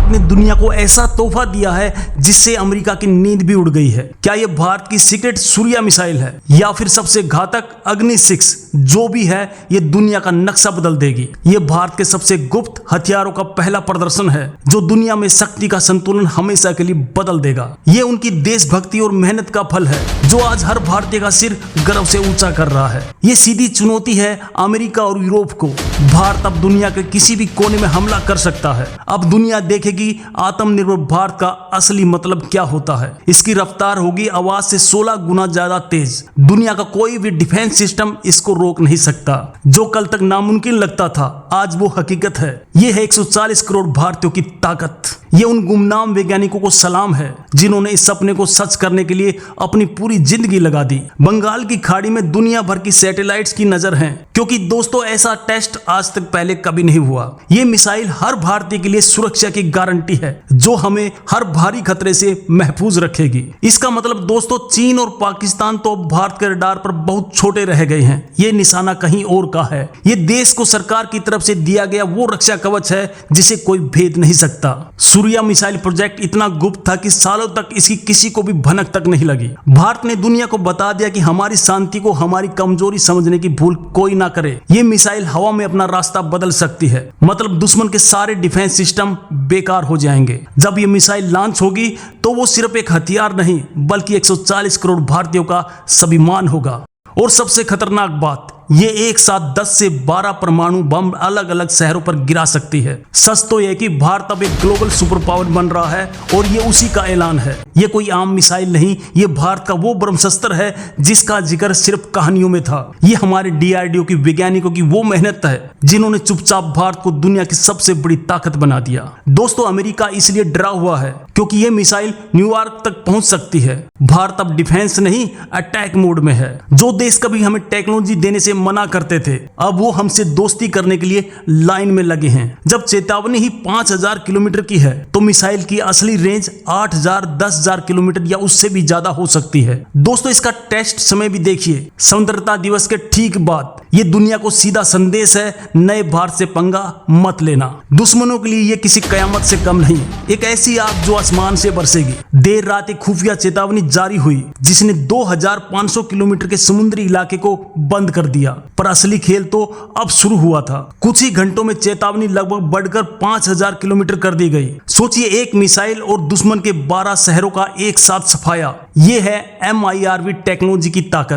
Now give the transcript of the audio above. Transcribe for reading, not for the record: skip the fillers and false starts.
भारत ने दुनिया को ऐसा तोहफा दिया है जिससे अमेरिका की नींद भी उड़ गई है। क्या ये भारत की सीक्रेट सूर्या मिसाइल है या फिर सबसे घातक अग्नि 6? जो भी है ये दुनिया का नक्शा बदल देगी। ये भारत के सबसे गुप्त हथियारों का पहला प्रदर्शन है जो दुनिया में शक्ति का संतुलन हमेशा के लिए बदल देगा। ये उनकी देशभक्ति और मेहनत का फल है जो आज हर भारतीय का सिर गर्व से ऊंचा कर रहा है। ये सीधी चुनौती है अमेरिका और यूरोप को। भारत अब दुनिया के किसी भी कोने में हमला कर सकता है। अब दुनिया देखेगी आत्मनिर्भर भारत का असली मतलब क्या होता है। इसकी रफ्तार होगी आवाज से 16 गुना ज्यादा तेज। दुनिया का कोई भी डिफेंस सिस्टम इसको रोक नहीं सकता। जो कल तक नामुमकिन लगता था आज वो हकीकत है। ये है 140 करोड़ भारतीयों की ताकत। ये उन गुमनाम वैज्ञानिकों को सलाम है जिन्होंने इस सपने को सच करने के लिए अपनी पूरी जिंदगी लगा दी। बंगाल की खाड़ी में दुनिया भर की सैटेलाइट्स की नजर है क्योंकि दोस्तों ऐसा टेस्ट आज तक पहले कभी नहीं हुआ। ये मिसाइल हर भारतीय के लिए सुरक्षा की गारंटी है जो हमें हर भारी खतरे से महफूज रखेगी। इसका मतलब दोस्तों चीन और पाकिस्तान तो भारत के रडार पर बहुत छोटे रह गए हैं। ये निशाना कहीं और का है। ये देश को सरकार की तरफ से दिया गया वो रक्षा कवच है जिसे कोई भेद नहीं सकता। सूर्या मिसाइल प्रोजेक्ट इतना गुप्त था कि सालों तक इसकी किसी को भी भनक तक नहीं लगी। भारत ने दुनिया को बता दिया कि हमारी शांति को हमारी कमजोरी समझने की भूल कोई ना करे। ये मिसाइल हवा में अपना रास्ता बदल सकती है। मतलब दुश्मन के सारे डिफेंस सिस्टम बेकार हो जाएंगे। जब ये मिसाइल लॉन्च होगी तो वो सिर्फ एक हथियार नहीं बल्कि 140 करोड़ भारतीयों का स्वाभिमान होगा। और सबसे खतरनाक बात, ये एक साथ 10 से 12 परमाणु बम अलग अलग शहरों पर गिरा सकती है। सच तो यह कि भारत अब एक ग्लोबल सुपर पावर बन रहा है और ये उसी का ऐलान है। ये कोई आम मिसाइल नहीं, ये भारत का वो ब्रह्मास्त्र है जिसका जिक्र सिर्फ कहानियों में था। ये हमारे DRDO की वैज्ञानिकों की वो मेहनत है जिन्होंने चुपचाप भारत को दुनिया की सबसे बड़ी ताकत बना दिया। दोस्तों अमेरिका इसलिए डरा हुआ है क्योंकि ये मिसाइल न्यूयॉर्क तक पहुंच सकती है। भारत अब डिफेंस नहीं अटैक मोड में है। जो देश कभी हमें टेक्नोलॉजी देने से मना करते थे अब वो हमसे दोस्ती करने के लिए लाइन में लगे हैं। जब चेतावनी ही 5000 किलोमीटर की है तो मिसाइल की असली रेंज 8000 10,000 किलोमीटर या उससे भी ज्यादा हो सकती है। दोस्तों इसका टेस्ट समय भी देखिए, स्वतंत्रता दिवस के ठीक बाद। ये दुनिया को सीधा संदेश है, नए भारत से पंगा मत लेना। दुश्मनों के लिए ये किसी कयामत से कम नहीं, एक ऐसी आग जो आसमान से बरसेगी। देर रात एक खुफिया चेतावनी जारी हुई जिसने 2500 किलोमीटर के समुद्री इलाके को बंद कर दिया। पर असली खेल तो अब शुरू हुआ था। कुछ ही घंटों में चेतावनी लगभग बढ़कर 5000 किलोमीटर कर दी गई। सोचिए एक मिसाइल और दुश्मन के 12 शहरों का एक साथ सफाया। ये है MIRV टेक्नोलॉजी की ताकत।